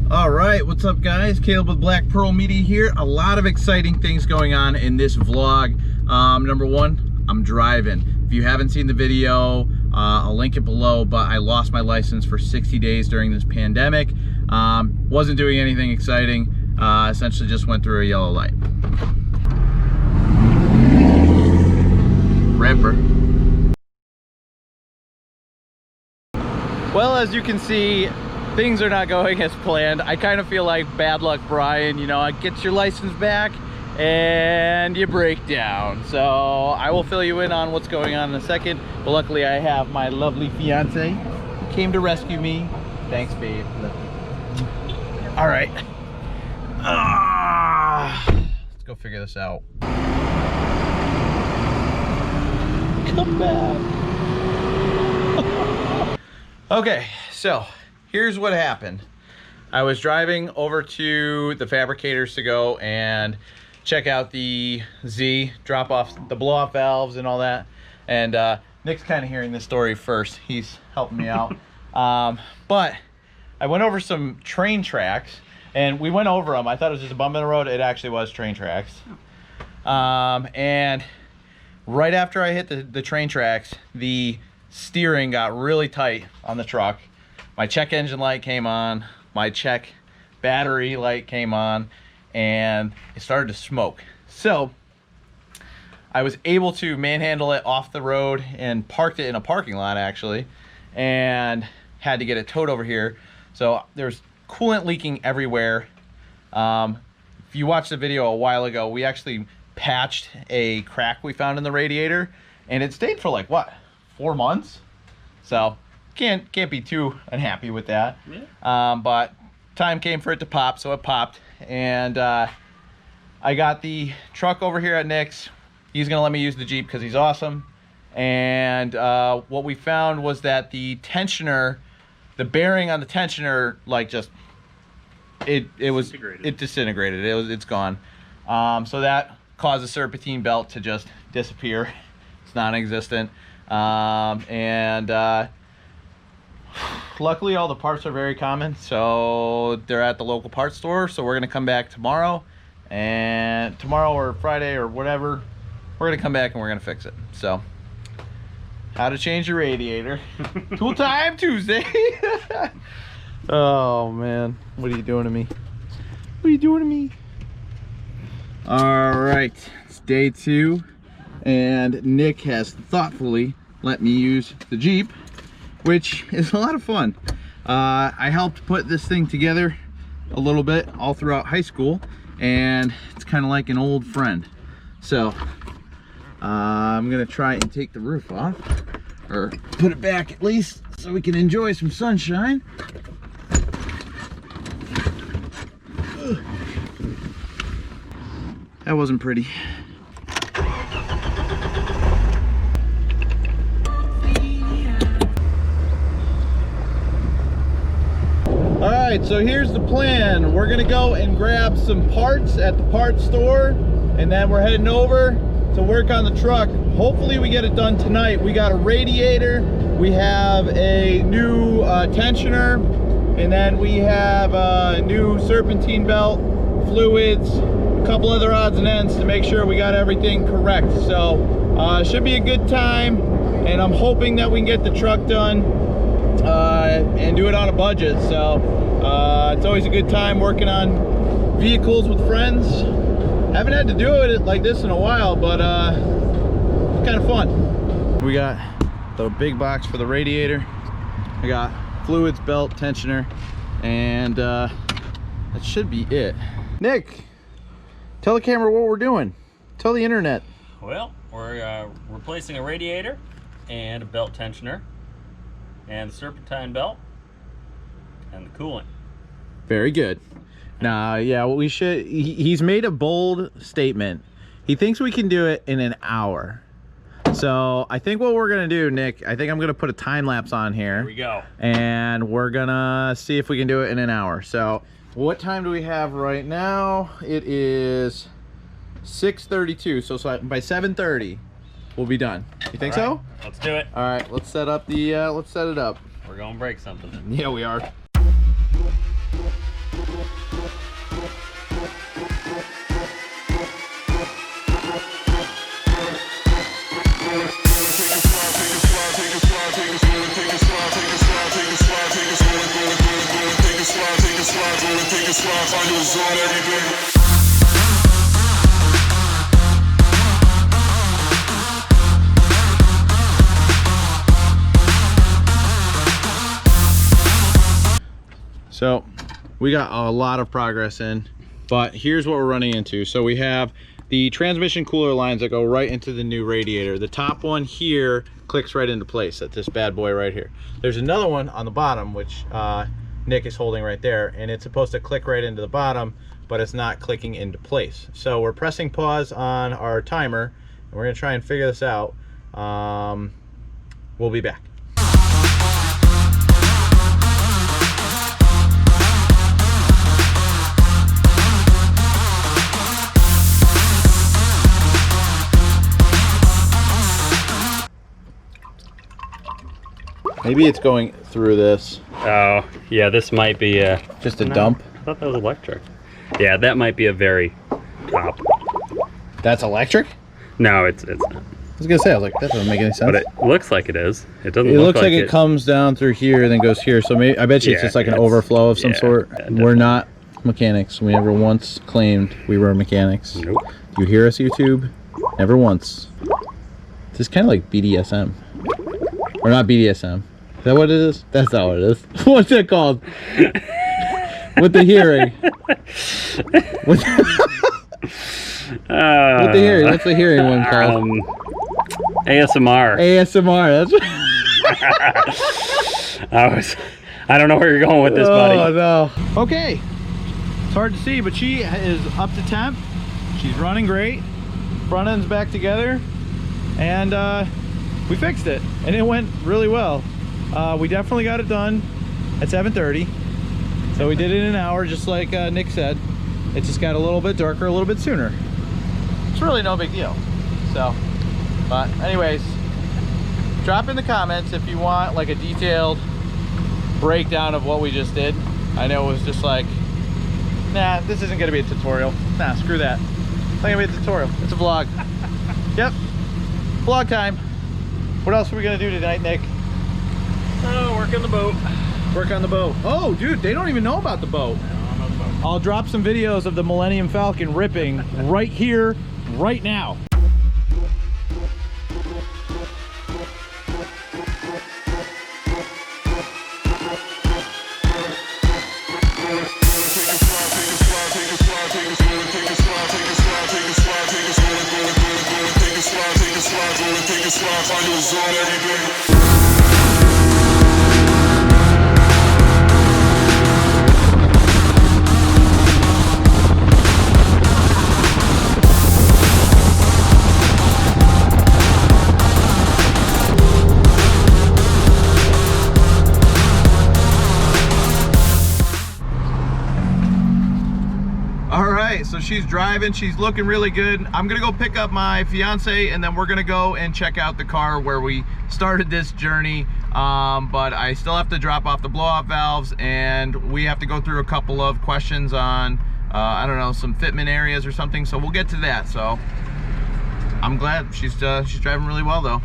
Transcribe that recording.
All right, what's up guys? Caleb with Black Pearl Media here. A lot of exciting things going on in this vlog. Number one, I'm driving. If you haven't seen the video, I'll link it below, but I lost my license for 60 days during this pandemic. Wasn't doing anything exciting. Essentially just went through a yellow light. Ripper. Well, as you can see, things are not going as planned. I kind of feel like bad luck Brian, you know, I get your license back and you break down. So I will fill you in on what's going on in a second, but luckily I have my lovely fiance who came to rescue me. Thanks, babe. All right. Let's go figure this out. Come back. Okay, so here's what happened. I was driving over to the fabricators to go and check out the Z, drop off the blow off valves and all that. And Nick's kind of hearing this story first. He's helping me out. But I went over some train tracks and we went over them. I thought it was just a bump in the road. It actually was train tracks. And right after I hit the train tracks, the steering got really tight on the truck. My check engine light came on, my check battery light came on, and it started to smoke. So I was able to manhandle it off the road and parked it in a parking lot actually, and had to get it towed over here. So there's coolant leaking everywhere. If you watched the video a while ago, we actually patched a crack we found in the radiator, and it stayed for like what, 4 months? So can't be too unhappy with that. Yeah. But time came for it to pop, so it popped. And I got the truck over here at Nick's. He's gonna let me use the Jeep because he's awesome. And what we found was that the tensioner, the bearing on the tensioner, like just it disintegrated. It's gone. So that caused the serpentine belt to just disappear. It's non-existent. Luckily all the parts are very common, so they're at the local parts store. So we're gonna come back tomorrow, and tomorrow or Friday or whatever, we're gonna come back and we're gonna fix it. So how to change your radiator. Tool time Tuesday. Oh man, what are you doing to me? What are you doing to me? All right, it's day 2. And Nick has thoughtfully let me use the Jeep, which is a lot of fun. I helped put this thing together a little bit all throughout high school, and it's kind of like an old friend. So I'm gonna try and take the roof off, or put it back at least, so we can enjoy some sunshine. Ugh. That wasn't pretty. All right, so here's the plan. We're gonna go and grab some parts at the parts store, and then we're heading over to work on the truck. Hopefully we get it done tonight. We got a radiator, we have a new tensioner, and then we have a new serpentine belt, fluids, a couple other odds and ends to make sure we got everything correct. So should be a good time, and I'm hoping that we can get the truck done and do it on a budget. So it's always a good time working on vehicles with friends. Haven't had to do it like this in a while, but it's kind of fun. We got the big box for the radiator. I got fluids, belt, tensioner, and that should be it. Nick, tell the camera what we're doing. Tell the internet. Well, we're replacing a radiator and a belt tensioner and the serpentine belt and the coolant. Very good. Now, yeah, we should. He's made a bold statement. He thinks we can do it in an hour. So I think what we're gonna do, Nick, I think I'm gonna put a time lapse on here. Here we go. And we're gonna see if we can do it in an hour. So what time do we have right now? It is 6:32. So by 7:30, we'll be done. You think so? Let's do it. All right, let's set up the let's set it up. We're gonna break something. Yeah, we are. take a slide, find your zone every day. So we got a lot of progress in, but here's what we're running into. So we have the transmission cooler lines that go right into the new radiator. The top one here clicks right into place at this bad boy right here. There's another one on the bottom, which Nick is holding right there, and it's supposed to click right into the bottom, but it's not clicking into place. So we're pressing pause on our timer, and we're gonna try and figure this out. We'll be back. Maybe it's going through this. Oh, yeah, this might be a... Just a dump? I thought that was electric. Yeah, that might be a very top. That's electric? No, it's not. I was gonna say, I was like, that doesn't make any sense. But it looks like it is. It doesn't It look looks like it comes down through here and then goes here. So maybe, I bet you it's just like an overflow of some sort. We're not mechanics. We never once claimed we were mechanics. Nope. You hear us, YouTube? Never once. This is kind of like BDSM. Or not BDSM. Is that what it is? That's not what it is. What's it called? With the hearing. With the hearing. What's the hearing one called? ASMR. ASMR. That's I don't know where you're going with this, buddy. Oh no. Okay. It's hard to see, but she is up to temp. She's running great. Front end's back together, and we fixed it, and it went really well. We definitely got it done at 7:30. So we did it in an hour, just like Nick said. It just got a little bit darker a little bit sooner. It's really no big deal. So, but anyways, drop in the comments if you want like a detailed breakdown of what we just did. I know it was just like, nah, this isn't gonna be a tutorial. Nah, screw that. It's not gonna be a tutorial, it's a vlog. Yep, vlog time. What else are we gonna do tonight, Nick? Oh, work on the boat. Work on the boat. Oh, dude, they don't even know about the boat. I'll drop some videos of the Millennium Falcon ripping right here, right now. So she's driving, she's looking really good. I'm gonna go pick up my fiance, and then we're gonna go and check out the car where we started this journey. But I still have to drop off the blow-off valves, and we have to go through a couple of questions on I don't know, some fitment areas or something, so we'll get to that. So I'm glad she's driving really well though.